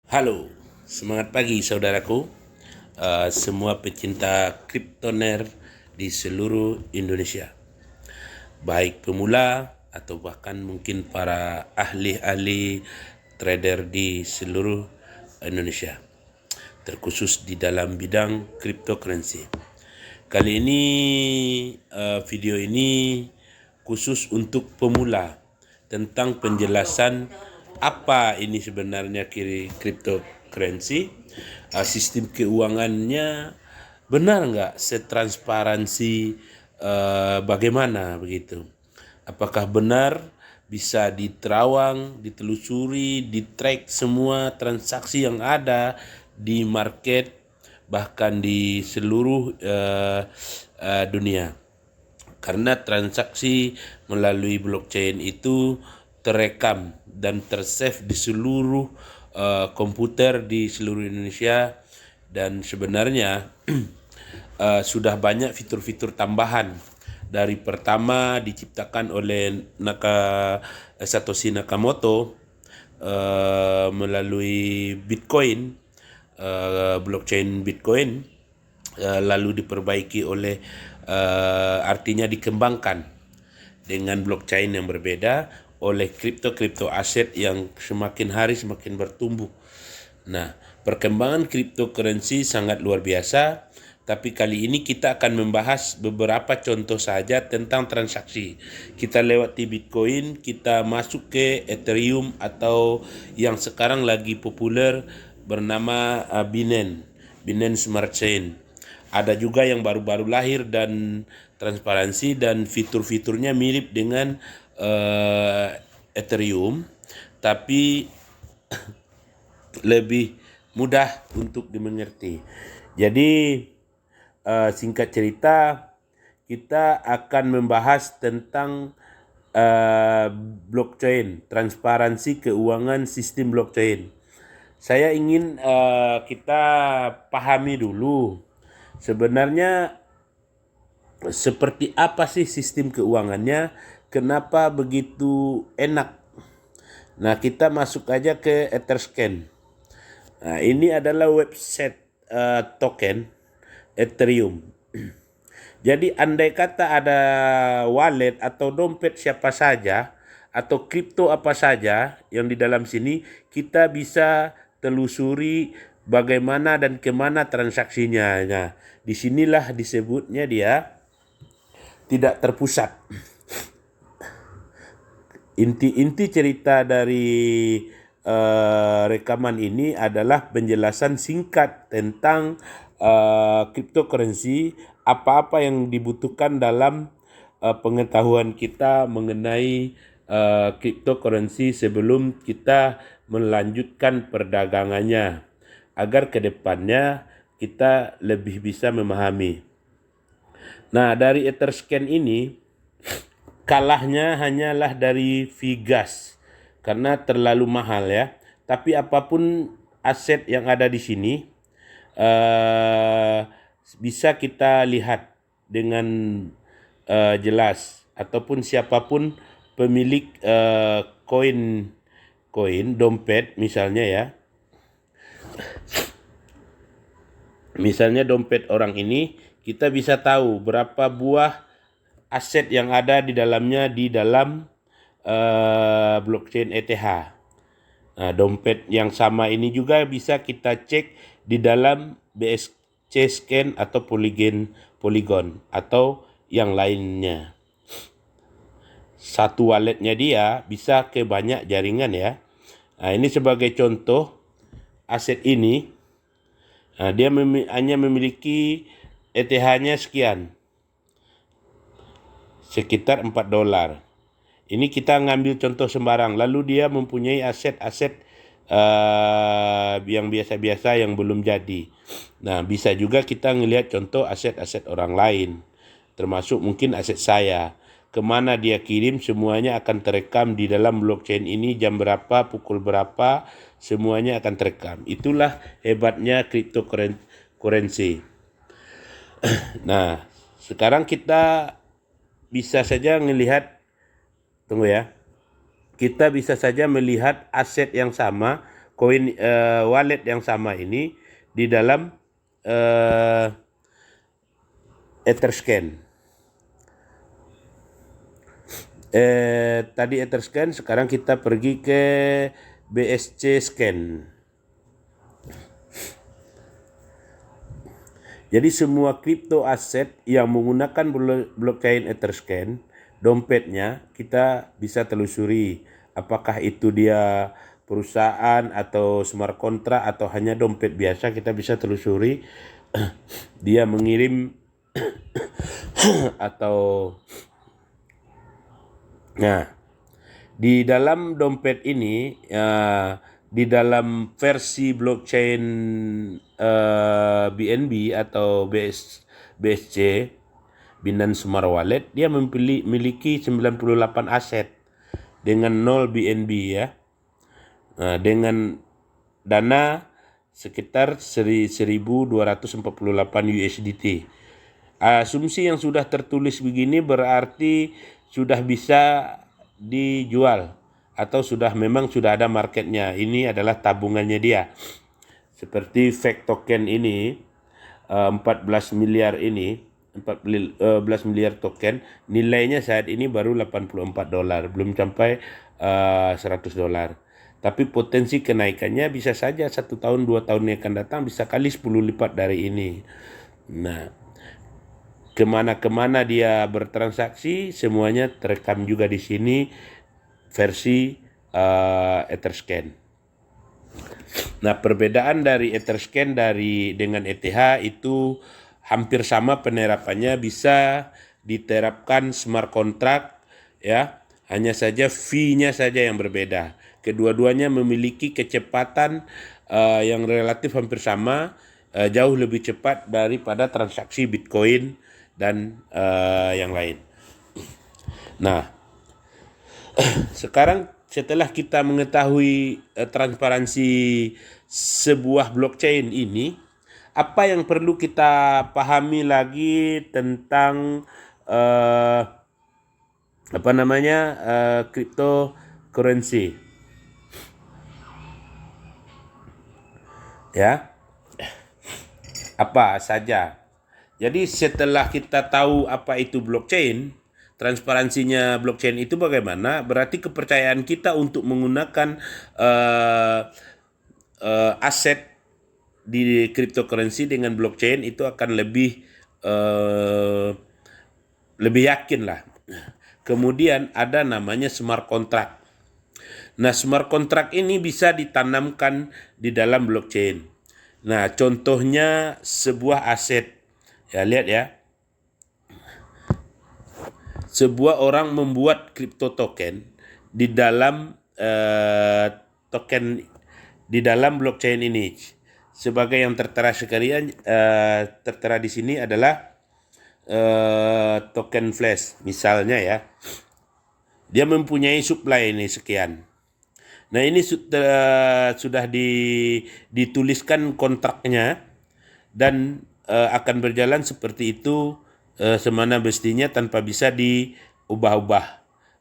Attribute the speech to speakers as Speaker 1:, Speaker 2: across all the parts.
Speaker 1: Halo, semangat pagi saudaraku, semua pecinta kriptoner di seluruh Indonesia, baik pemula atau bahkan mungkin para ahli-ahli trader di seluruh Indonesia, terkhusus di dalam bidang cryptocurrency. Kali ini video ini khusus untuk pemula tentang penjelasan apa ini sebenarnya cryptocurrency, sistem keuangannya benar nggak setransparansi bagaimana begitu. Apakah benar bisa diterawang, ditelusuri, di-track semua transaksi yang ada di market bahkan di seluruh dunia. Karena transaksi melalui blockchain itu terekam dan tersave di seluruh komputer di seluruh Indonesia, dan sebenarnya sudah banyak fitur-fitur tambahan. Dari pertama diciptakan oleh Satoshi Nakamoto melalui Bitcoin, blockchain Bitcoin, lalu diperbaiki oleh artinya dikembangkan dengan blockchain yang berbeda oleh kripto aset yang semakin hari semakin bertumbuh. Nah, perkembangan cryptocurrency sangat luar biasa, tapi kali ini kita akan membahas beberapa contoh saja tentang transaksi. Kita lewati Bitcoin, kita masuk ke Ethereum atau yang sekarang lagi populer bernama Binance Smart Chain. Ada juga yang baru-baru lahir dan transparansi dan fitur-fiturnya mirip dengan Ethereum, tapi lebih mudah untuk dimengerti. Jadi singkat cerita, kita akan membahas tentang blockchain, transparansi keuangan sistem blockchain. Saya ingin kita pahami dulu sebenarnya seperti apa sih sistem keuangannya, kenapa begitu enak. Nah, kita masuk aja ke Etherscan. Nah, ini adalah website token Ethereum. Jadi andai kata ada wallet atau dompet siapa saja atau kripto apa saja yang di dalam sini, kita bisa telusuri bagaimana dan kemana transaksinya. Nah, disinilah disebutnya dia tidak terpusat. Inti cerita dari rekaman ini adalah penjelasan singkat tentang cryptocurrency, apa-apa yang dibutuhkan dalam pengetahuan kita mengenai cryptocurrency sebelum kita melanjutkan perdagangannya, agar ke depannya kita lebih bisa memahami. Nah, dari Etherscan ini kalahnya hanyalah dari Vigas karena terlalu mahal ya. Tapi apapun aset yang ada di sini bisa kita lihat dengan jelas, ataupun siapapun pemilik koin dompet misalnya ya. Misalnya dompet orang ini, kita bisa tahu berapa buah aset yang ada di dalamnya di dalam blockchain ETH. Nah, dompet yang sama ini juga bisa kita cek di dalam BSC Scan atau Polygon atau yang lainnya. Satu walletnya dia bisa ke banyak jaringan ya. Nah, ini sebagai contoh aset ini. Nah, dia hanya memiliki ETH-nya sekian, sekitar $4. Ini kita ngambil contoh sembarang. Lalu dia mempunyai aset-aset yang biasa-biasa yang belum jadi. Nah, bisa juga kita ngelihat contoh aset-aset orang lain, termasuk mungkin aset saya. Kemana dia kirim, semuanya akan terekam di dalam blockchain ini, jam berapa, pukul berapa, semuanya akan terekam. Itulah hebatnya cryptocurrency. Nah, sekarang kita bisa saja kita bisa saja melihat aset yang sama koin wallet yang sama ini di dalam Etherscan. Tadi Etherscan, sekarang kita pergi ke BSC Scan. Jadi semua crypto aset yang menggunakan blockchain Etherscan, dompetnya kita bisa telusuri apakah itu dia perusahaan atau smart contract atau hanya dompet biasa. Kita bisa telusuri dia mengirim atau nah, di dalam dompet ini di dalam versi blockchain BNB atau BSC, Binance Smart Wallet, dia memiliki 98 aset dengan 0 BNB ya. Dengan dana sekitar 1.248 USDT. Asumsi yang sudah tertulis begini berarti sudah bisa dijual atau memang sudah ada marketnya. Ini adalah tabungannya dia. Seperti fake token ini 14 miliar ini, 14 miliar token, nilainya saat ini baru $84, belum sampai $100. Tapi potensi kenaikannya bisa saja 1 tahun 2 tahun yang akan datang bisa kali 10 lipat dari ini. Nah, kemana dia bertransaksi semuanya terekam juga di sini versi Etherscan. Nah, perbedaan dari Etherscan dengan ETH itu hampir sama penerapannya, bisa diterapkan smart contract ya, hanya saja fee-nya saja yang berbeda. Kedua-duanya memiliki kecepatan yang relatif hampir sama, jauh lebih cepat daripada transaksi Bitcoin dan yang lain. Nah, sekarang setelah kita mengetahui transparansi sebuah blockchain ini, apa yang perlu kita pahami lagi tentang cryptocurrency ya? Apa saja? Jadi setelah kita tahu apa itu blockchain, transparansinya blockchain itu bagaimana, berarti kepercayaan kita untuk menggunakan aset di cryptocurrency dengan blockchain itu akan lebih yakin lah. Kemudian ada namanya smart contract. Nah, smart contract ini bisa ditanamkan di dalam blockchain. Nah, contohnya sebuah aset. Ya, lihat ya. Sebuah orang membuat crypto token di dalam di dalam blockchain ini. Sebagai yang tertera sekalian, tertera di sini adalah token flash misalnya ya. Dia mempunyai supply ini sekian. Nah, ini sudah dituliskan kontraknya dan akan berjalan seperti itu semana mestinya tanpa bisa diubah-ubah,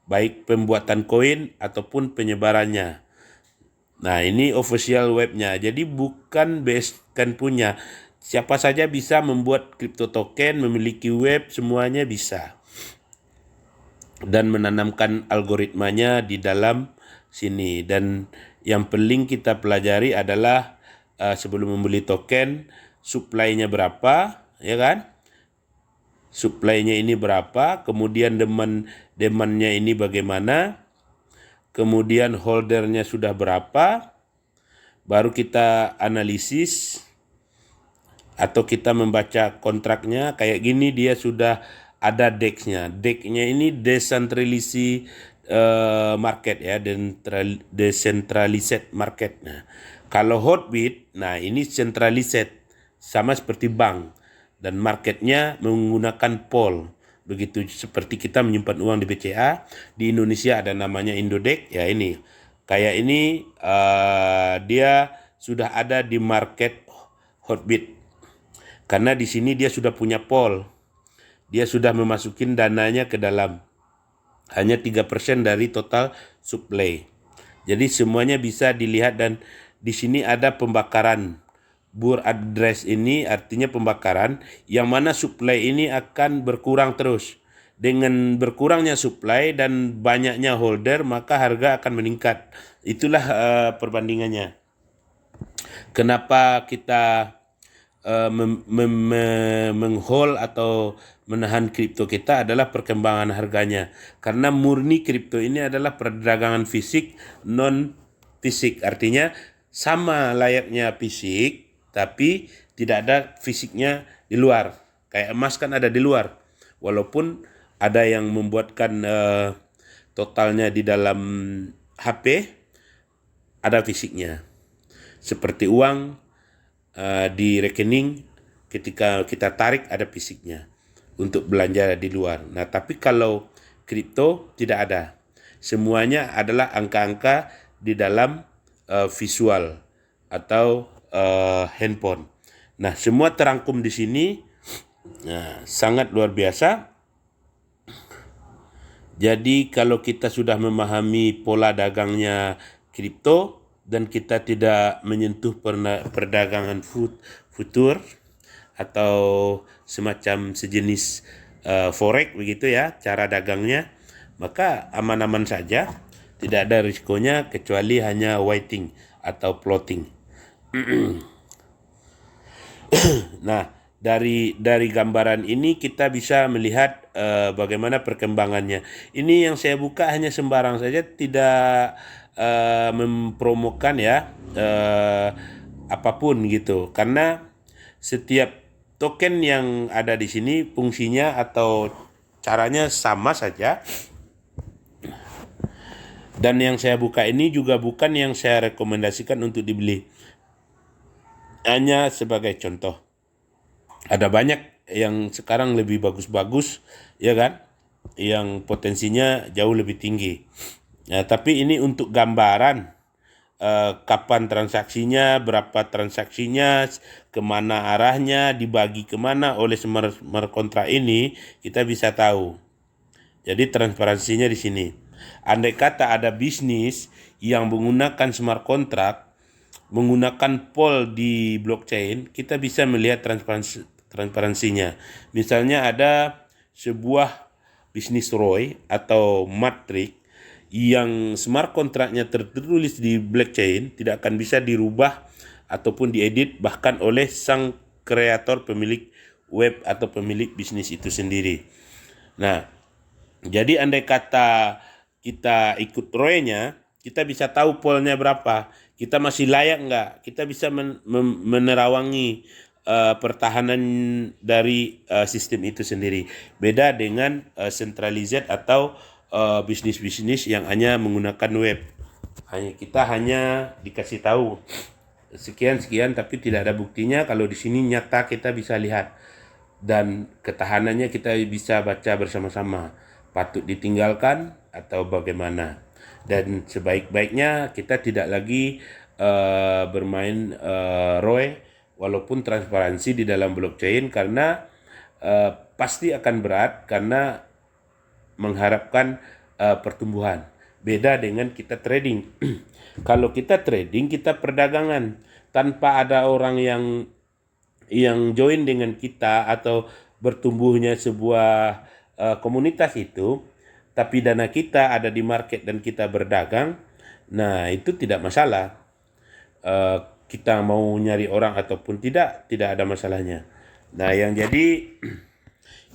Speaker 1: baik pembuatan koin ataupun penyebarannya. Nah, ini official webnya, jadi bukan Basecamp punya. Siapa saja bisa membuat crypto token, memiliki web, semuanya bisa. Dan menanamkan algoritmanya di dalam sini. Dan yang paling kita pelajari adalah sebelum membeli token, supply-nya berapa, ya kan? Supply-nya ini berapa, kemudian demand-nya ini bagaimana, kemudian holdernya sudah berapa, baru kita analisis atau kita membaca kontraknya kayak gini, dia sudah ada DEX-nya. DEX-nya ini decentralized market ya, decentralized market. Nah, kalau Hotbit, nah ini centralized, sama seperti bank, dan marketnya menggunakan pool. Begitu seperti kita menyimpan uang di BCA, di Indonesia ada namanya Indodex ya. Ini kayak ini dia sudah ada di market Hotbit, karena di sini dia sudah punya pool, dia sudah memasukin dananya ke dalam, hanya 3% dari total supply. Jadi semuanya bisa dilihat dan di sini ada pembakaran. Bur address ini artinya pembakaran, yang mana supply ini akan berkurang terus. Dengan berkurangnya supply dan banyaknya holder, maka harga akan meningkat. Itulah perbandingannya. Kenapa kita menghold atau menahan kripto kita adalah perkembangan harganya. Karena murni kripto ini adalah perdagangan fisik, non fisik. Artinya sama layaknya fisik, tapi tidak ada fisiknya di luar. Kayak emas kan ada di luar. Walaupun ada yang membuatkan totalnya di dalam HP, ada fisiknya. Seperti uang di rekening, ketika kita tarik ada fisiknya untuk belanja di luar. Nah, tapi kalau kripto tidak ada. Semuanya adalah angka-angka di dalam visual atau handphone. Nah, semua terangkum di sini. Nah, sangat luar biasa. Jadi kalau kita sudah memahami pola dagangnya kripto dan kita tidak menyentuh perdagangan futur atau semacam sejenis forex begitu ya cara dagangnya, maka aman-aman saja, tidak ada risikonya kecuali hanya waiting atau plotting. Nah, dari gambaran ini kita bisa melihat bagaimana perkembangannya. Ini yang saya buka hanya sembarang saja, tidak mempromokan ya apapun gitu. Karena setiap token yang ada di sini fungsinya atau caranya sama saja. Dan yang saya buka ini juga bukan yang saya rekomendasikan untuk dibeli. Hanya sebagai contoh. Ada banyak yang sekarang lebih bagus-bagus, ya kan? Yang potensinya jauh lebih tinggi. Ya, tapi ini untuk gambaran kapan transaksinya, berapa transaksinya, kemana arahnya, dibagi kemana oleh smart kontrak ini, kita bisa tahu. Jadi transparansinya di sini. Andai kata ada bisnis yang menggunakan smart contract, menggunakan pool di blockchain, kita bisa melihat transparansinya. Misalnya ada sebuah bisnis ROI atau matrix yang smart kontraknya tertulis di blockchain, tidak akan bisa dirubah ataupun diedit bahkan oleh sang kreator, pemilik web atau pemilik bisnis itu sendiri. Nah, jadi andai kata kita ikut ROI-nya, kita bisa tahu poolnya berapa, kita masih layak enggak, kita bisa menerawangi pertahanan dari sistem itu sendiri. Beda dengan centralized atau bisnis-bisnis yang hanya menggunakan web. Kita hanya dikasih tahu sekian tapi tidak ada buktinya. Kalau di sini nyata kita bisa lihat dan ketahanannya kita bisa baca bersama-sama. Patut ditinggalkan atau bagaimana. Dan sebaik-baiknya kita tidak lagi bermain ROI walaupun transparansi di dalam blockchain, karena pasti akan berat karena mengharapkan pertumbuhan. Beda dengan kita trading. Kalau kita trading, kita perdagangan tanpa ada orang yang join dengan kita atau bertumbuhnya sebuah komunitas itu, tapi dana kita ada di market dan kita berdagang, nah itu tidak masalah. Kita mau nyari orang ataupun tidak ada masalahnya. Nah, yang jadi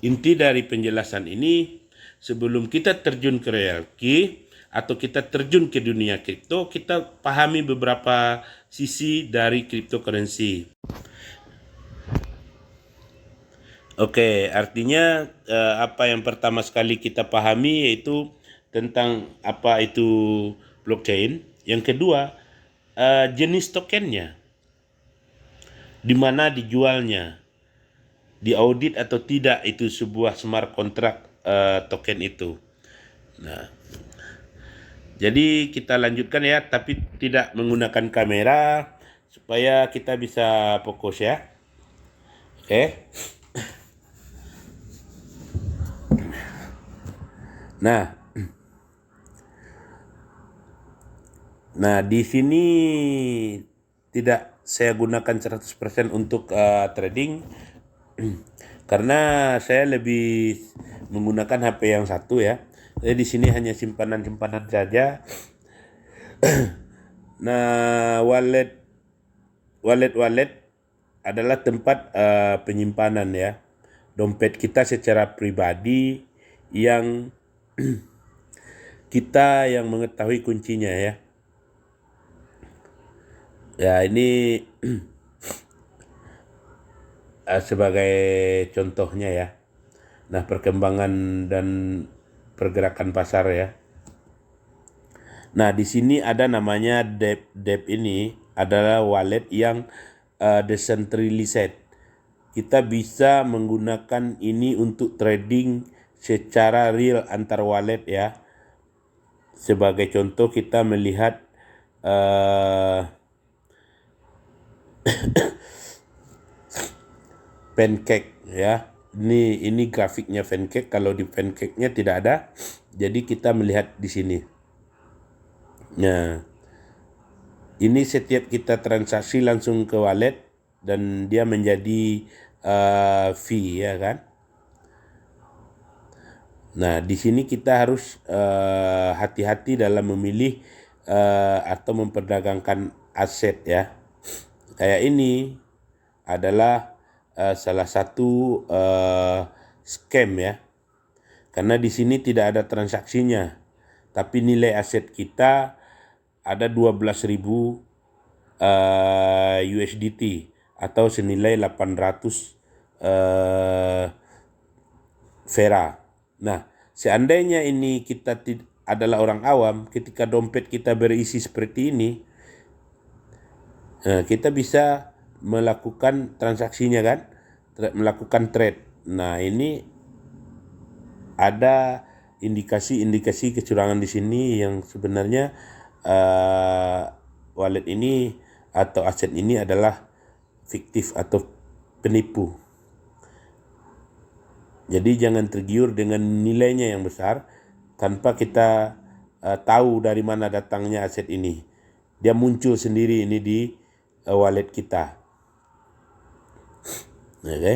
Speaker 1: inti dari penjelasan ini, sebelum kita terjun ke realki atau kita terjun ke dunia kripto, kita pahami beberapa sisi dari cryptocurrency. Oke, artinya apa yang pertama sekali kita pahami yaitu tentang apa itu blockchain. Yang kedua, jenis tokennya, di mana dijualnya, diaudit atau tidak itu sebuah smart contract token itu. Nah, jadi kita lanjutkan ya, tapi tidak menggunakan kamera supaya kita bisa fokus ya. Oke. Nah, di sini tidak saya gunakan 100% untuk trading karena saya lebih menggunakan HP yang satu ya. Jadi di sini hanya simpanan-simpanan saja. Nah, wallet adalah tempat penyimpanan ya dompet kita secara pribadi yang kita yang mengetahui kuncinya ya. Ya ini sebagai contohnya ya. Nah, perkembangan dan pergerakan pasar ya. Nah, di sini ada namanya DEP. DEP ini adalah wallet yang decentralized. Kita bisa menggunakan ini untuk trading secara real antar wallet ya. Sebagai contoh kita melihat Pancake ya. Ini grafiknya Pancake. Kalau di Pancake-nya tidak ada, jadi kita melihat di sini. Nah, ini setiap kita transaksi langsung ke wallet dan dia menjadi fee ya kan. Nah, di sini kita harus hati-hati dalam memilih atau memperdagangkan aset ya. Kayak ini adalah salah satu scam ya. Karena di sini tidak ada transaksinya, tapi nilai aset kita ada 12.000 USDT atau senilai 800 Vera. Nah, seandainya ini kita adalah orang awam, ketika dompet kita berisi seperti ini, kita bisa melakukan transaksinya kan, melakukan trade. Nah, ini ada indikasi-indikasi kecurangan di sini yang sebenarnya wallet ini atau aset ini adalah fiktif atau penipu. Jadi jangan tergiur dengan nilainya yang besar tanpa kita tahu dari mana datangnya aset ini. Dia muncul sendiri ini di wallet kita. Oke.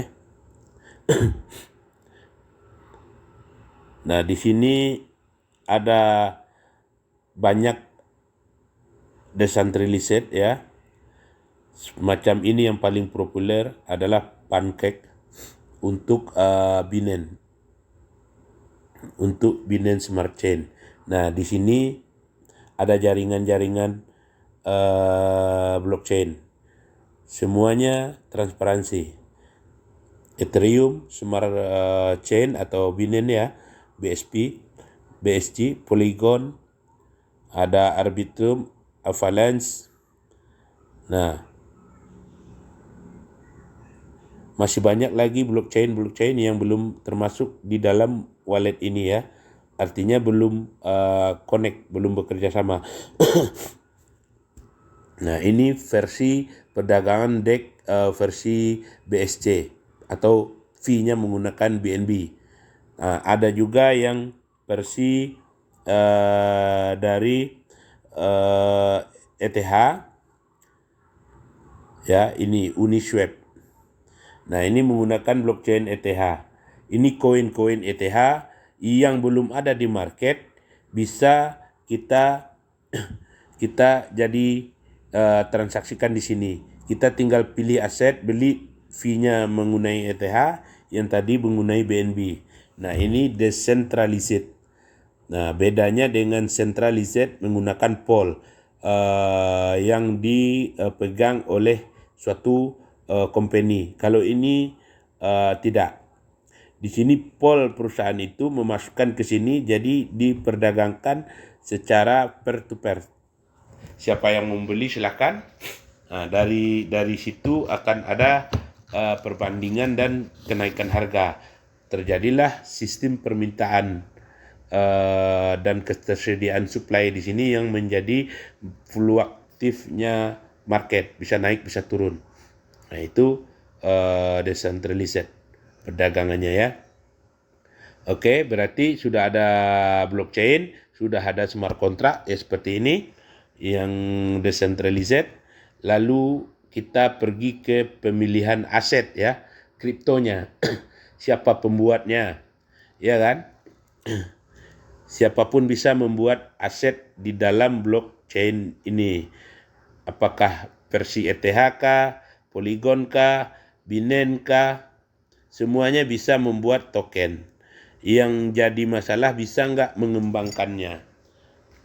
Speaker 1: Nah, di sini ada banyak decentralized ya. Semacam ini yang paling populer adalah Pancake untuk Binance. Untuk Binance Smart Chain. Nah, di sini ada jaringan-jaringan blockchain. Semuanya transparansi. Ethereum, Smart Chain atau Binance ya, BSC, Polygon, ada Arbitrum, Avalanche. Nah, masih banyak lagi blockchain yang belum termasuk di dalam wallet ini ya. Artinya belum connect, belum bekerja sama. Nah, ini versi perdagangan DEX versi BSC atau fee-nya menggunakan BNB. Nah, ada juga yang versi dari ETH ya, ini Uniswap. Nah, ini menggunakan blockchain ETH. Ini koin-koin ETH yang belum ada di market, bisa kita jadi transaksikan di sini. Kita tinggal pilih aset, beli, fee-nya menggunakan ETH, yang tadi menggunakan BNB. Nah, ini decentralized. Nah, bedanya dengan centralized menggunakan pool yang dipegang oleh suatu company. Kalau ini tidak. Di sini pool perusahaan itu memasukkan ke sini, jadi diperdagangkan secara peer to peer. Siapa yang membeli silakan. Nah, dari situ akan ada perbandingan dan kenaikan harga. Terjadilah sistem permintaan dan ketersediaan supply di sini yang menjadi fluktuatifnya market, bisa naik bisa turun. Nah, itu decentralized perdagangannya ya. Oke, berarti sudah ada blockchain, sudah ada smart contract ya seperti ini yang decentralized. lalu kita pergi ke pemilihan aset ya, kriptonya. Siapa pembuatnya, ya kan? Siapapun bisa membuat aset di dalam blockchain ini. Apakah versi ETH kah, Polygon kah, Binance kah, semuanya bisa membuat token. Yang jadi masalah bisa nggak mengembangkannya.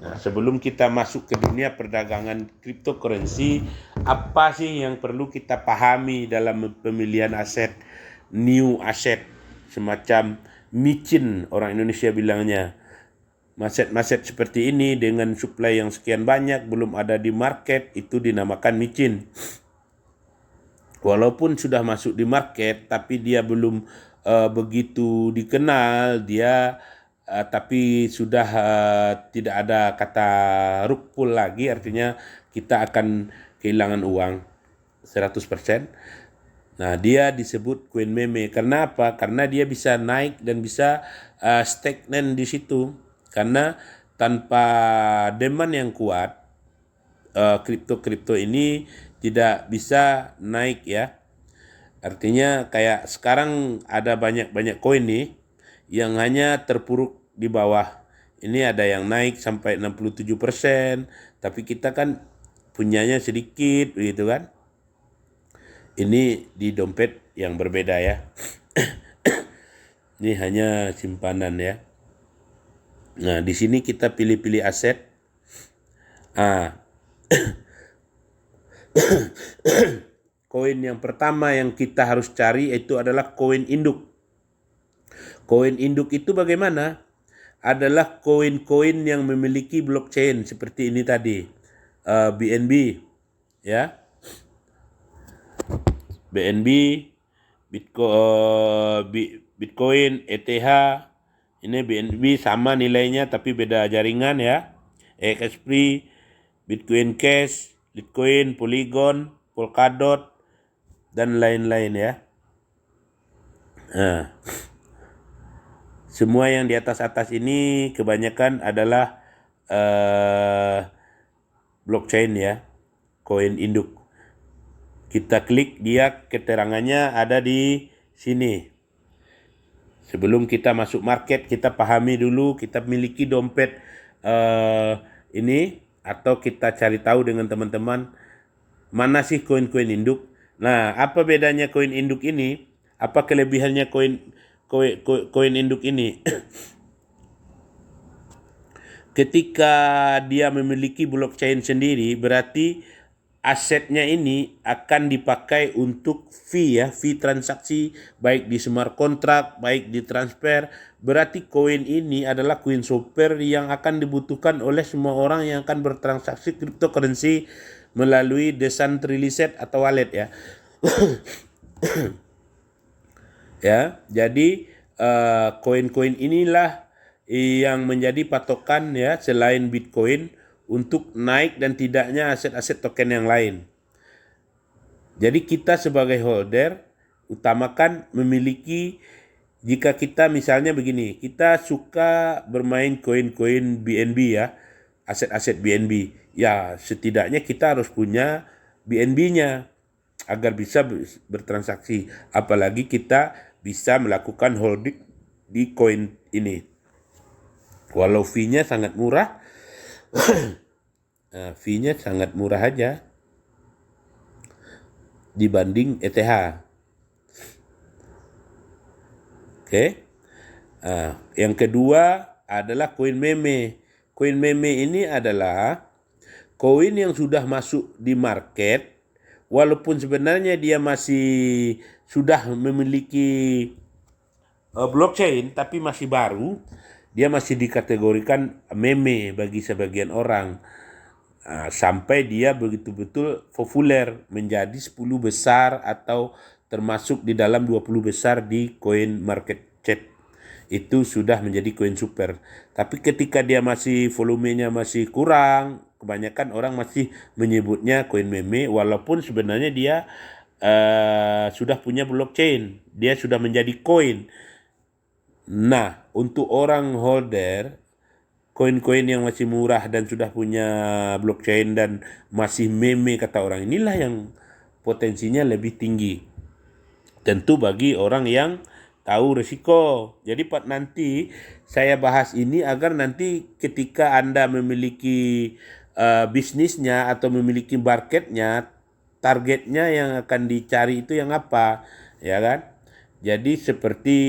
Speaker 1: Nah, sebelum kita masuk ke dunia perdagangan cryptocurrency, apa sih yang perlu kita pahami dalam pemilihan aset, new aset, semacam micin orang Indonesia bilangnya. Aset-aset seperti ini dengan supply yang sekian banyak belum ada di market, itu dinamakan micin. Walaupun sudah masuk di market tapi dia belum begitu dikenal, dia tapi sudah tidak ada kata rug pull lagi, artinya kita akan kehilangan uang 100%. Nah, dia disebut koin meme. Karena apa? Karena dia bisa naik dan bisa stagnan di situ. Karena tanpa demand yang kuat, kripto-kripto ini tidak bisa naik ya. Artinya kayak sekarang ada banyak koin nih yang hanya terpuruk di bawah. Ini ada yang naik sampai 67%, tapi kita kan punyanya sedikit begitu kan. Ini di dompet yang berbeda ya. Ini hanya simpanan ya. Nah, di sini kita pilih-pilih aset. Koin yang pertama yang kita harus cari itu adalah koin induk. Koin induk itu bagaimana? Adalah koin-koin yang memiliki blockchain seperti ini tadi. BNB ya. BNB, Bitcoin, ETH, ini BNB sama nilainya tapi beda jaringan ya. XP, Bitcoin Cash, Litecoin, Polygon, Polkadot, dan lain-lain ya. Nah, semua yang di atas-atas ini kebanyakan adalah blockchain ya, koin induk. Kita klik, dia keterangannya ada di sini. Sebelum kita masuk market, kita pahami dulu, kita miliki dompet ini, atau kita cari tahu dengan teman-teman mana sih koin-koin induk. Nah, apa bedanya koin induk ini? Apa kelebihannya koin induk ini? Ketika dia memiliki blockchain sendiri, berarti asetnya ini akan dipakai untuk fee ya, fee transaksi, baik di smart contract, baik di transfer. Berarti koin ini adalah koin super yang akan dibutuhkan oleh semua orang yang akan bertransaksi cryptocurrency melalui decentralized atau wallet ya. Ya, jadi koin-koin inilah yang menjadi patokan ya, selain Bitcoin, untuk naik dan tidaknya aset-aset token yang lain. Jadi kita sebagai holder utamakan memiliki, jika kita misalnya begini, kita suka bermain koin-koin BNB ya, aset-aset BNB. Ya, setidaknya kita harus punya BNB-nya agar bisa bertransaksi. Apalagi kita bisa melakukan holding di koin ini. Walau fee-nya sangat murah, fee-nya sangat murah aja dibanding ETH. Oke. Yang kedua adalah koin meme. Koin meme ini adalah koin yang sudah masuk di market, walaupun sebenarnya dia masih sudah memiliki blockchain tapi masih baru, dia masih dikategorikan meme bagi sebagian orang. Sampai dia betul-betul populer menjadi 10 besar atau termasuk di dalam 20 besar di coin market cap. Itu sudah menjadi koin super. Tapi ketika dia masih volumenya masih kurang, kebanyakan orang masih menyebutnya koin meme, walaupun sebenarnya dia sudah punya blockchain, dia sudah menjadi koin. Nah, untuk orang holder koin-koin yang masih murah dan sudah punya blockchain dan masih meme kata orang, inilah yang potensinya lebih tinggi. Tentu bagi orang yang tahu risiko. Jadi nanti saya bahas ini agar nanti ketika Anda memiliki bisnisnya atau memiliki marketnya, targetnya yang akan dicari itu yang apa, ya kan? Jadi seperti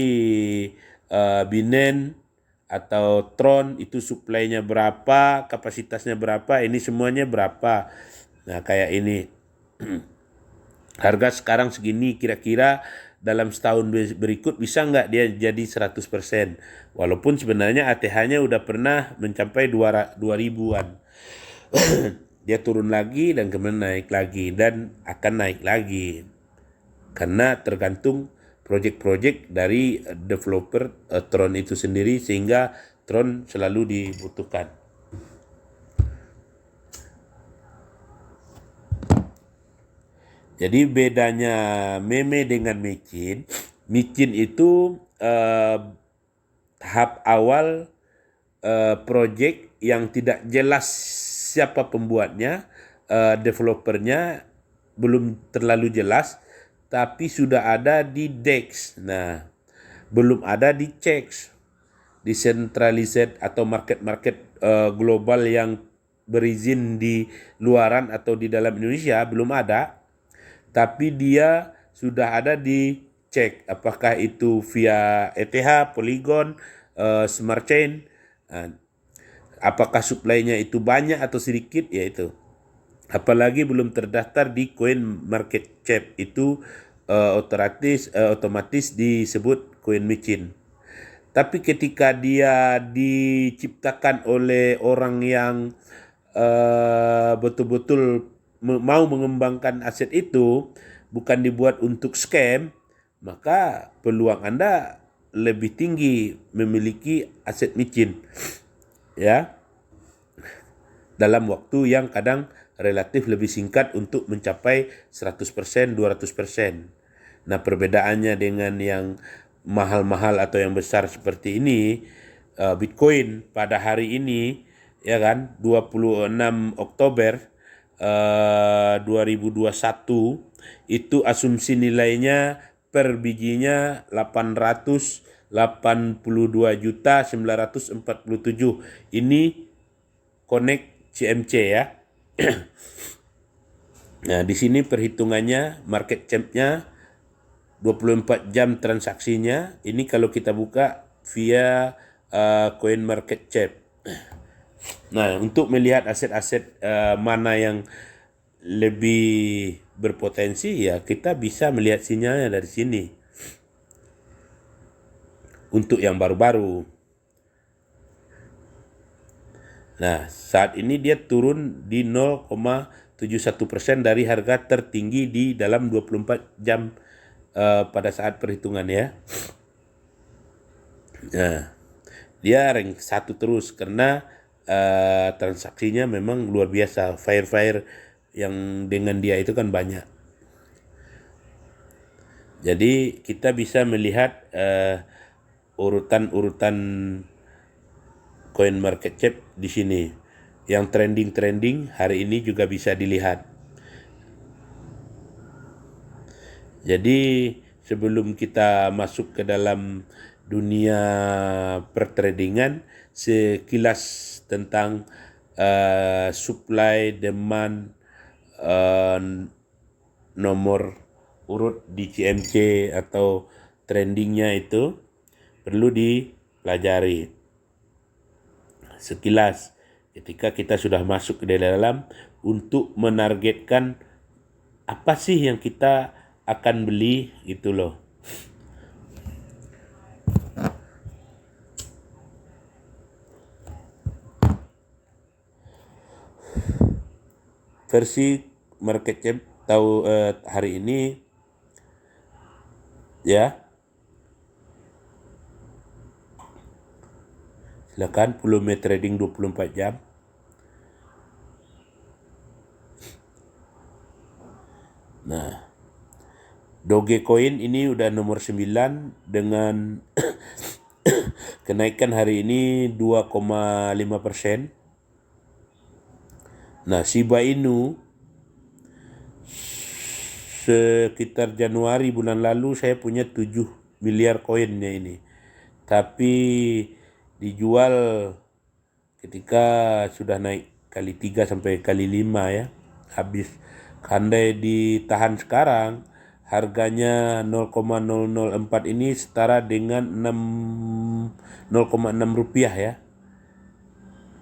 Speaker 1: Binance atau Tron itu supply-nya berapa, kapasitasnya berapa, ini semuanya berapa. Nah, kayak ini. Harga sekarang segini, kira-kira dalam setahun berikut bisa nggak dia jadi 100%? Walaupun sebenarnya ATH-nya udah pernah mencapai 2.000-an. Dia turun lagi dan kemudian naik lagi dan akan naik lagi. Karena tergantung project-project dari developer Tron itu sendiri, sehingga Tron selalu dibutuhkan. Jadi bedanya meme dengan micin, micin itu tahap awal project yang tidak jelas siapa pembuatnya, developernya belum terlalu jelas, tapi sudah ada di DEX. Nah, belum ada di CEX, decentralized atau market-market global yang berizin di luaran atau di dalam Indonesia belum ada. Tapi dia sudah ada di cek apakah itu via ETH, Polygon, Smart Chain, apakah supply-nya itu banyak atau sedikit, yaitu. Apalagi belum terdaftar di Coin Market Cap, itu otomatis disebut coin micin. Tapi ketika dia diciptakan oleh orang yang betul-betul mau mengembangkan aset itu, bukan dibuat untuk scam, maka peluang Anda lebih tinggi memiliki aset micin, ya, dalam waktu yang kadang relatif lebih singkat untuk mencapai 100%, 200%. Nah, perbedaannya dengan yang mahal-mahal atau yang besar seperti ini, Bitcoin pada hari ini, ya kan, 26 Oktober 2021, itu asumsi nilainya per bijinya 882.947. Ini Connect CMC, ya. Nah, di sini perhitungannya market cap-nya 24 jam transaksinya. Ini kalau kita buka via Coin Market Cap. Nah, untuk melihat aset-aset mana yang lebih berpotensi, ya kita bisa melihat sinyalnya dari sini. Untuk yang baru-baru. Nah, saat ini dia turun di 0,71% dari harga tertinggi di dalam 24 jam pada saat perhitungan, ya. Nah, dia rank 1 terus karena transaksinya memang luar biasa. Fire yang dengan dia itu kan banyak. Jadi kita bisa melihat urutan-urutan coin market cap di sini. Yang trending hari ini juga bisa dilihat. Jadi sebelum kita masuk ke dalam dunia pertradingan, sekilas tentang supply, demand, nomor urut di CMC atau trendingnya itu perlu dipelajari. Sekilas ketika kita sudah masuk ke dalam untuk menargetkan apa sih yang kita akan beli, gitu loh. Versi market cap tahu hari ini, ya. Silakan volume trading 24 jam. Nah, Dogecoin ini udah nomor 9 dengan Kenaikan hari ini 2,5%. Nah, Shiba Inu sekitar Januari bulan lalu saya punya 7 miliar koinnya ini. Tapi dijual ketika sudah naik kali 3 sampai kali 5 ya, habis. Kandai ditahan sekarang, harganya 0,004 ini setara dengan 0,6 rupiah ya.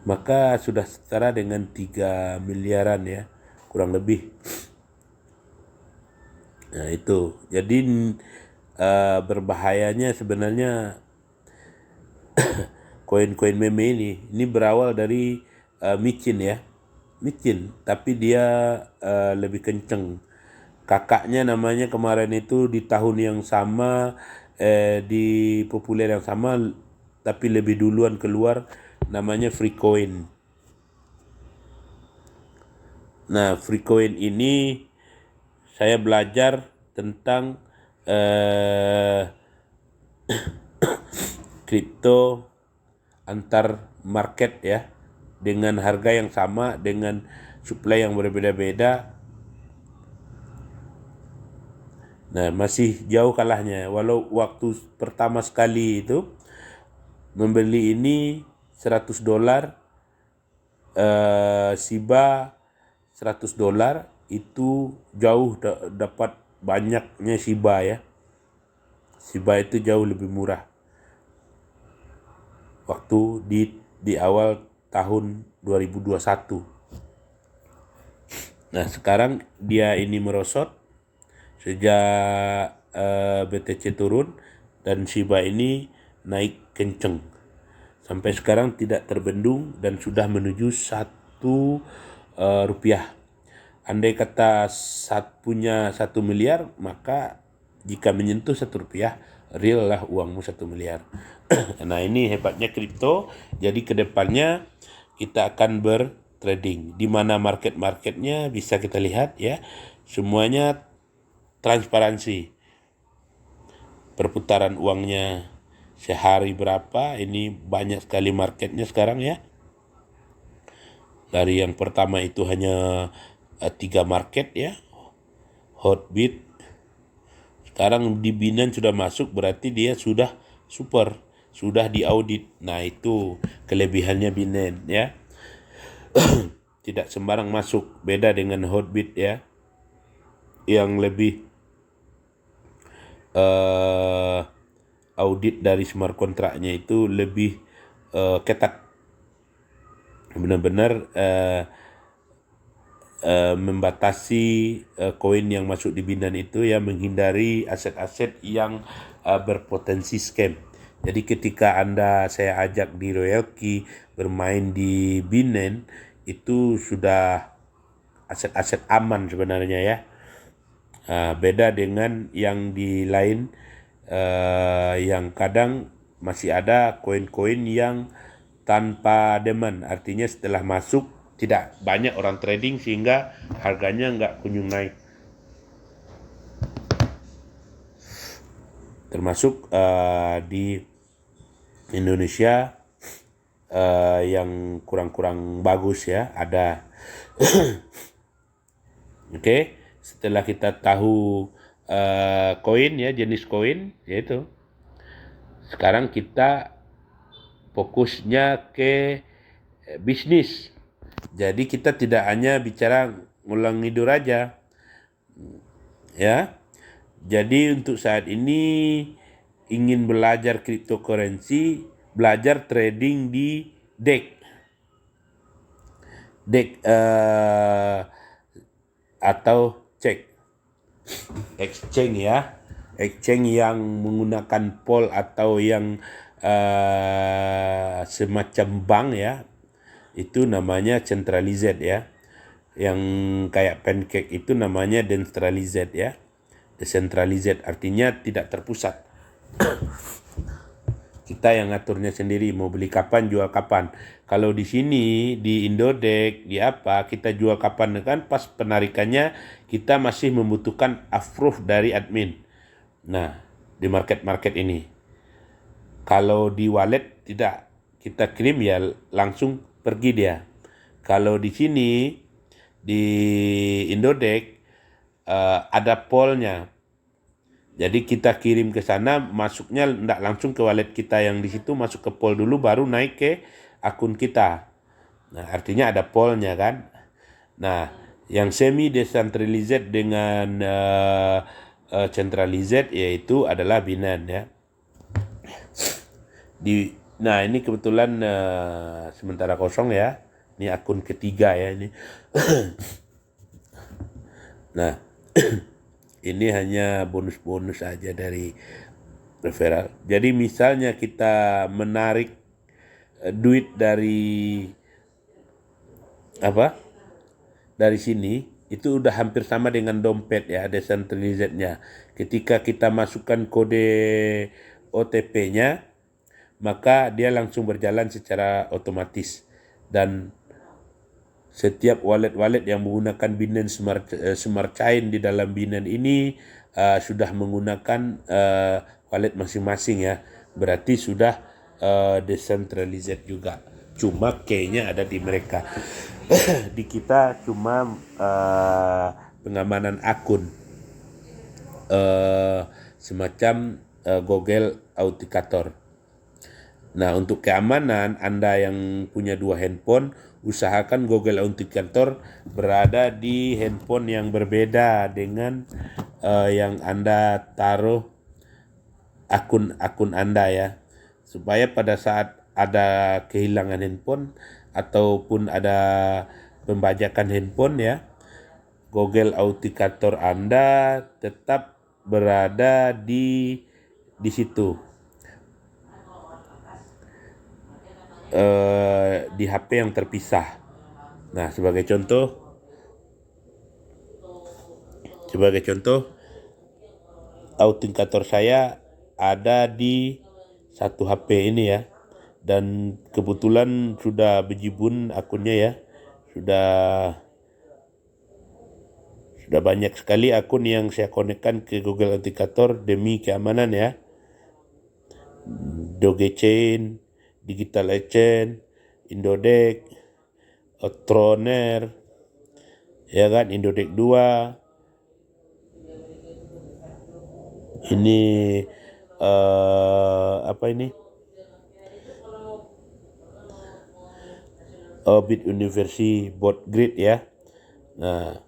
Speaker 1: Maka sudah setara dengan 3 miliaran ya, kurang lebih. Nah itu, jadi berbahayanya sebenarnya koin-koin meme ini berawal dari micin ya, micin, tapi dia lebih kenceng. Kakaknya namanya kemarin itu di tahun yang sama, di populer yang sama, tapi lebih duluan keluar, namanya Freecoin. Nah, Freecoin ini saya belajar tentang kripto antar market ya, dengan harga yang sama, dengan supply yang berbeda-beda. Nah, masih jauh kalahnya. Walau waktu pertama sekali itu membeli ini $100, Shiba $100, itu jauh dapat banyaknya Shiba ya. Shiba itu jauh lebih murah waktu di awal tahun 2021. Nah, sekarang dia ini merosot sejak BTC turun dan Shiba ini naik kenceng. Sampai sekarang tidak terbendung dan sudah menuju 1 rupiah. Andai kata punya 1 miliar, maka jika menyentuh 1 rupiah, real lah uangmu 1 miliar. Nah, ini hebatnya kripto. Jadi kedepannya kita akan bertrading. Di mana market-marketnya bisa kita lihat ya. Semuanya transparansi. Perputaran uangnya sehari berapa, ini banyak sekali marketnya sekarang ya. Dari yang pertama itu hanya 3 market ya, Hotbit. Sekarang di Binance sudah masuk, berarti dia sudah super, sudah diaudit. Nah, itu kelebihannya Binance ya. Tidak sembarang masuk, beda dengan Hotbit ya, yang lebih audit dari smart kontraknya itu lebih ketat. Benar-benar membatasi koin yang masuk di Binance itu ya, menghindari aset-aset yang berpotensi scam. Jadi ketika saya ajak di Royal Key bermain di Binance, itu sudah aset-aset aman sebenarnya ya. Beda dengan yang di lain, yang kadang masih ada koin-koin yang tanpa demand, artinya setelah masuk tidak banyak orang trading sehingga harganya nggak kunjung naik. Termasuk di Indonesia yang kurang-kurang bagus ya, ada. Oke, setelah kita tahu koin ya, jenis koin yaitu, sekarang kita fokusnya ke bisnis. Jadi kita tidak hanya bicara ngulang tidur aja ya. Jadi untuk saat ini ingin belajar cryptocurrency, belajar trading di DEX atau cek exchange ya, exchange yang menggunakan pool atau yang semacam bank ya, itu namanya centralized ya. Yang kayak pancake itu namanya decentralized ya. Decentralized artinya tidak terpusat. Kita yang ngaturnya sendiri, mau beli kapan, jual kapan. Kalau di sini di Indodex, di apa, kita jual kapan kan pas penarikannya kita masih membutuhkan approve dari admin. Nah, di market-market ini. Kalau di wallet tidak, kita kirim ya langsung pergi dia. Kalau di sini di Indodex ada polnya. Jadi kita kirim ke sana, masuknya tidak langsung ke wallet kita yang di situ, masuk ke pol dulu baru naik ke akun kita. Nah, artinya ada polnya kan. Nah, yang semi decentralized dengan centralized yaitu adalah Binance ya. Nah ini kebetulan sementara kosong ya. Ini akun ketiga ya ini. Nah, ini hanya bonus-bonus aja dari referral. Jadi misalnya kita menarik duit dari apa? Dari sini itu udah hampir sama dengan dompet ya, decentralized-nya. Ketika kita masukkan kode OTP-nya, maka dia langsung berjalan secara otomatis. Dan setiap wallet-wallet yang menggunakan Binance Smart Chain di dalam Binance ini sudah menggunakan wallet masing-masing ya. Berarti sudah decentralized juga. Cuma kayaknya ada di mereka. Di kita cuma pengamanan akun semacam Google Authenticator. Nah, untuk keamanan Anda yang punya 2 handphone, usahakan Google Authenticator berada di handphone yang berbeda dengan yang Anda taruh akun-akun Anda ya. Supaya pada saat ada kehilangan handphone ataupun ada pembajakan handphone ya, Google Authenticator Anda tetap berada di situ. Di HP yang terpisah. Nah, sebagai contoh, autentikator saya ada di satu HP ini ya, dan kebetulan sudah bejibun akunnya ya, sudah banyak sekali akun yang saya konekkan ke Google Authenticator demi keamanan ya. Dogechain, Digital Exchange, Indodex, Troner, ya kan, Indodex 2. Ini apa ini? Orbit University Bot Grid ya. Nah,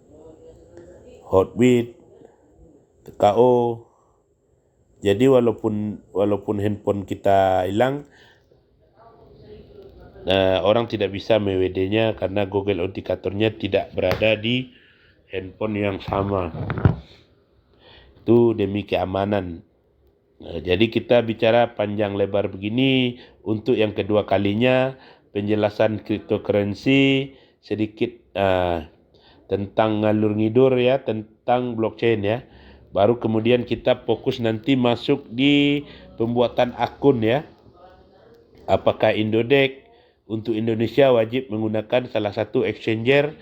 Speaker 1: Hotbit, TKO. Jadi walaupun handphone kita hilang, orang tidak bisa MEWD-nya karena Google Authenticator-nya tidak berada di handphone yang sama. Itu demi keamanan. Jadi kita bicara panjang lebar begini untuk yang kedua kalinya penjelasan cryptocurrency sedikit tentang ngalur ngidur ya, tentang blockchain ya. Baru kemudian kita fokus nanti masuk di pembuatan akun ya. Apakah Indodex untuk Indonesia wajib menggunakan salah satu exchanger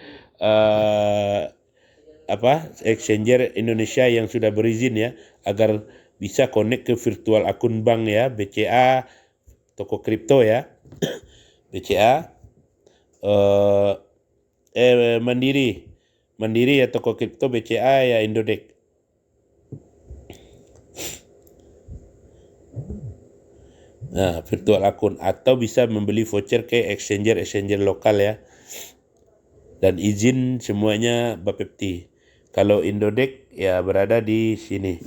Speaker 1: exchanger Indonesia yang sudah berizin ya, agar bisa connect ke virtual akun bank ya, BCA, toko kripto ya. BCA Mandiri ya, toko kripto, BCA ya, Indodex. Nah, virtual akun, atau bisa membeli voucher ke exchanger lokal ya. Dan izin semuanya Bapepti. Kalau Indodex ya berada di sini.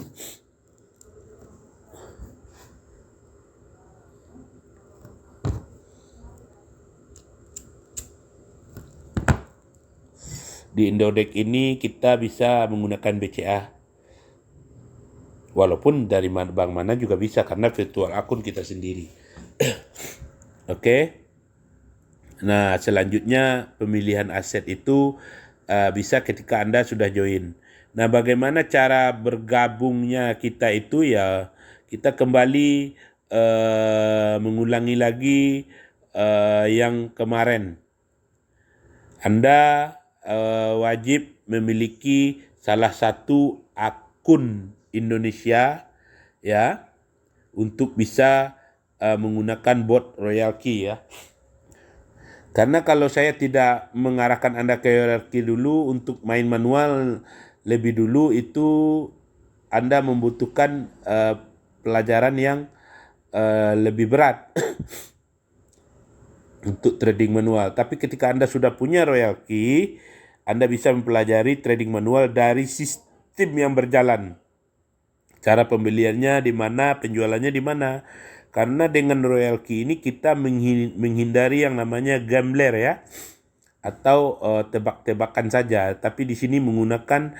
Speaker 1: Di Indodex ini kita bisa menggunakan BCA. Walaupun dari bank mana juga bisa karena virtual akun kita sendiri. Oke. Nah, selanjutnya pemilihan aset itu bisa ketika Anda sudah join. Nah, bagaimana cara bergabungnya kita itu ya, kita kembali mengulangi lagi yang kemarin. Anda wajib memiliki salah satu akun Indonesia ya, untuk bisa menggunakan bot Royal Key ya. Karena kalau saya tidak mengarahkan Anda ke Royal Key dulu untuk main manual lebih dulu, itu Anda membutuhkan pelajaran yang lebih berat untuk trading manual. Tapi ketika Anda sudah punya Royal Key, Anda bisa mempelajari trading manual dari sistem yang berjalan. Cara pembeliannya di mana, penjualannya di mana. Karena dengan Royal Key ini kita menghindari yang namanya gambler ya, atau tebak-tebakan saja. Tapi di sini menggunakan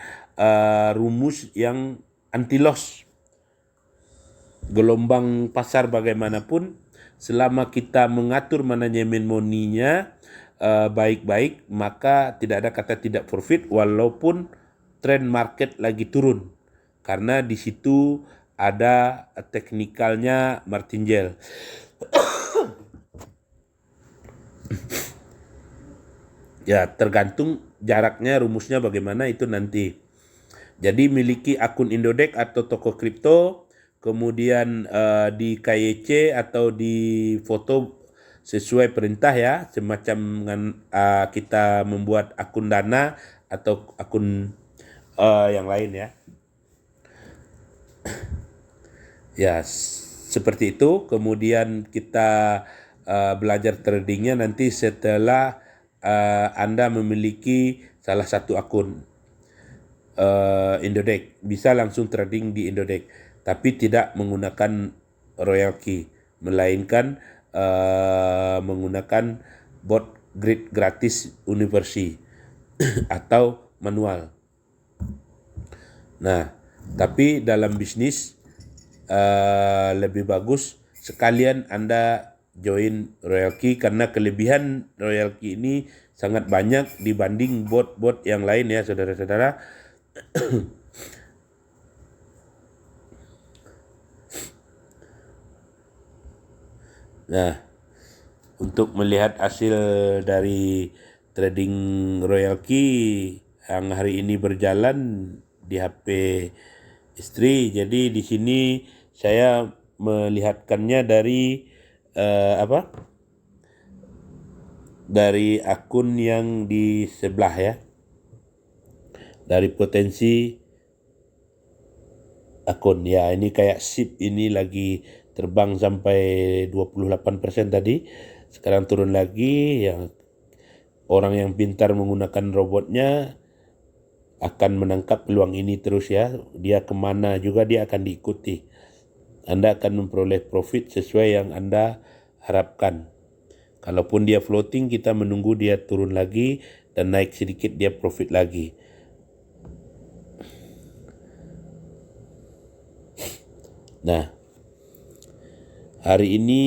Speaker 1: rumus yang anti loss. Gelombang pasar bagaimanapun, selama kita mengatur manajemen money-nya baik-baik, maka tidak ada kata tidak profit walaupun trend market lagi turun. Karena di situ ada teknikalnya martingale. Ya, tergantung jaraknya, rumusnya bagaimana itu nanti. Jadi miliki akun Indodex atau toko kripto, kemudian di KYC atau di foto sesuai perintah ya, semacam kita membuat akun Dana atau akun yang lain ya. Ya, seperti itu. Kemudian kita belajar tradingnya nanti setelah Anda memiliki salah satu akun Indodex. Bisa langsung trading di Indodex, tapi tidak menggunakan Royal Key, melainkan menggunakan bot grid gratis Universi atau manual. Nah, tapi dalam bisnis lebih bagus sekalian Anda join Royal Key, karena kelebihan Royal Key ini sangat banyak dibanding bot-bot yang lain ya saudara-saudara. Nah, untuk melihat hasil dari trading Royal Key yang hari ini berjalan di HP istri. Jadi di sini saya melihatkannya dari dari akun yang di sebelah ya. Dari potensi akun ya, ini kayak SIP ini lagi terbang sampai 28% tadi. Sekarang turun lagi ya. Orang yang pintar menggunakan robotnya akan menangkap peluang ini terus ya. Dia kemana juga dia akan diikuti. Anda akan memperoleh profit sesuai yang Anda harapkan. Kalaupun dia floating, kita menunggu dia turun lagi dan naik sedikit, dia profit lagi. Nah, hari ini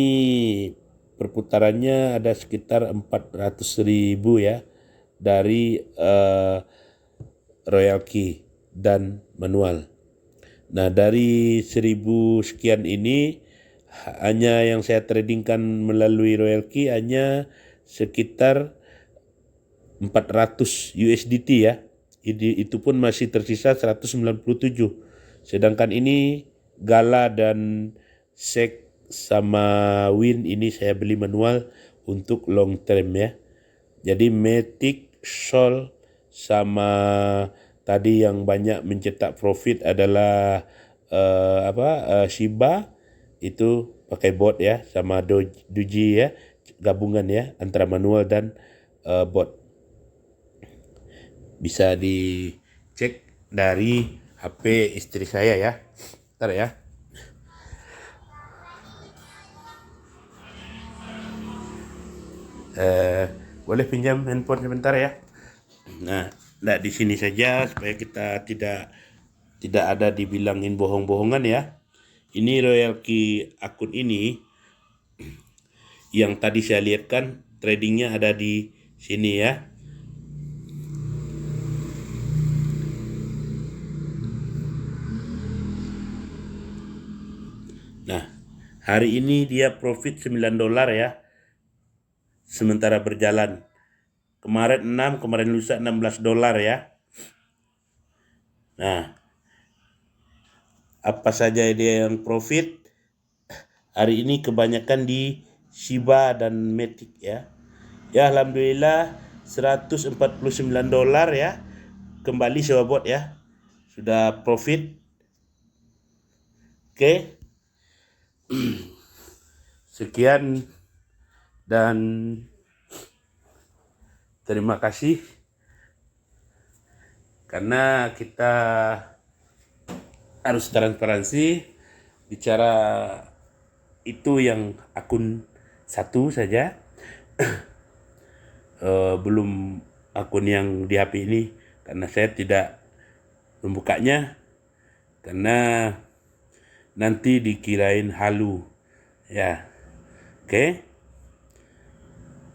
Speaker 1: perputarannya ada sekitar 400.000 ya dari Royal Key dan manual. Nah, dari 1.000 sekian ini hanya yang saya tradingkan melalui Royal Key hanya sekitar 400 USDT ya. Itu pun masih tersisa 197. Sedangkan ini Gala dan SEC sama Win ini saya beli manual untuk long term ya. Jadi Matic, Sol sama tadi yang banyak mencetak profit adalah Shiba, itu pakai bot ya, sama Doji ya, gabungan ya antara manual dan bot. Bisa dicek dari HP istri saya ya. Ntar ya. Boleh pinjam handphone sebentar ya. Nah, di sini saja supaya kita tidak ada dibilangin bohong-bohongan ya. Ini Royal Key akun ini yang tadi saya lihat kan tradingnya ada di sini ya. Nah, hari ini dia profit $9 ya. Sementara berjalan. Kemarin 6, kemarin lusa $16 ya. Nah, apa saja dia yang profit? Hari ini kebanyakan di Shiba dan Matic ya. Ya alhamdulillah $149 ya. Kembali sewa bot ya. Sudah profit. Oke. Sekian dan terima kasih karena kita harus transparansi, bicara itu yang akun satu saja, belum akun yang di HP ini karena saya tidak membukanya karena nanti dikirain halu ya. Oke.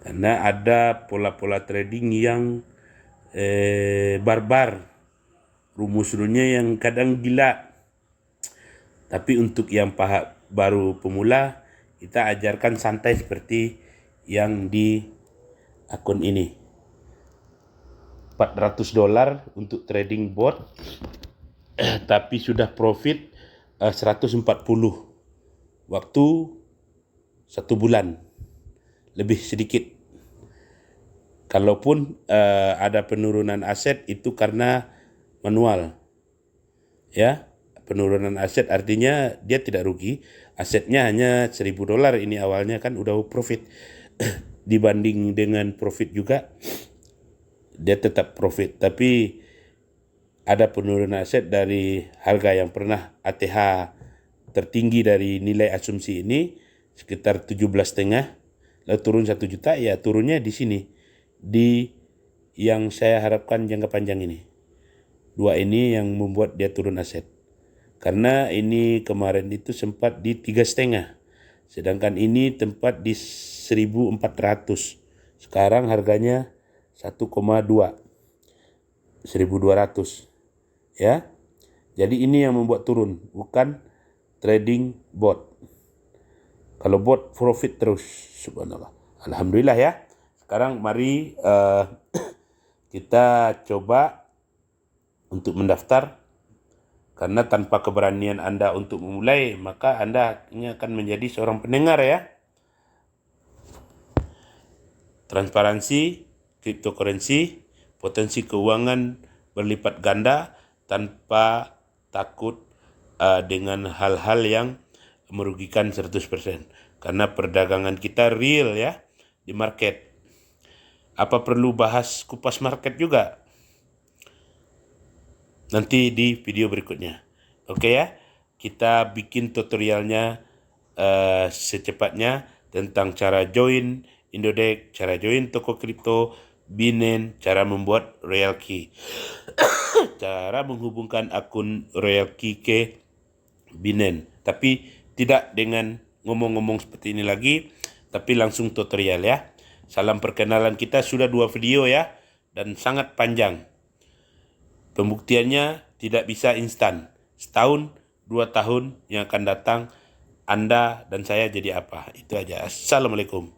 Speaker 1: Karena ada pola-pola trading yang barbar, rumus-rumusnya yang kadang gila. Tapi untuk yang baru pemula, kita ajarkan santai seperti yang di akun ini. $400 untuk trading bot, tapi sudah profit 140 waktu 1 bulan, lebih sedikit. Kalaupun ada penurunan aset itu karena manual, ya. Penurunan aset artinya dia tidak rugi, asetnya hanya $1.000 ini awalnya kan udah profit. Dibanding dengan profit juga dia tetap profit, tapi ada penurunan aset dari harga yang pernah ATH tertinggi dari nilai asumsi ini sekitar 17,5, lalu turun 1 juta, ya turunnya di sini, di yang saya harapkan jangka panjang ini. Dua ini yang membuat dia turun aset. Karena ini kemarin itu sempat di 3,5, sedangkan ini tempat di 1.400. Sekarang harganya 1,2, 1.200 ya. Jadi ini yang membuat turun, bukan trading bot. Kalau bot profit terus, subhanallah. Alhamdulillah ya. Sekarang mari kita coba untuk mendaftar. Karena tanpa keberanian Anda untuk memulai, maka Anda akan menjadi seorang pendengar ya. Transparansi, cryptocurrency, potensi keuangan berlipat ganda tanpa takut dengan hal-hal yang merugikan 100%. Karena perdagangan kita real ya di market. Apa perlu bahas kupas market juga? Nanti di video berikutnya. Oke ya, kita bikin tutorialnya secepatnya tentang cara join Indodex, cara join toko kripto, Binance, cara membuat Royal Key, cara menghubungkan akun Royal Key ke Binance. Tapi tidak dengan ngomong-ngomong seperti ini lagi, tapi langsung tutorial ya. Salam perkenalan, kita sudah 2 video ya, dan sangat panjang. Pembuktiannya tidak bisa instan. Setahun, 2 tahun yang akan datang, Anda dan saya jadi apa? Itu aja. Assalamualaikum.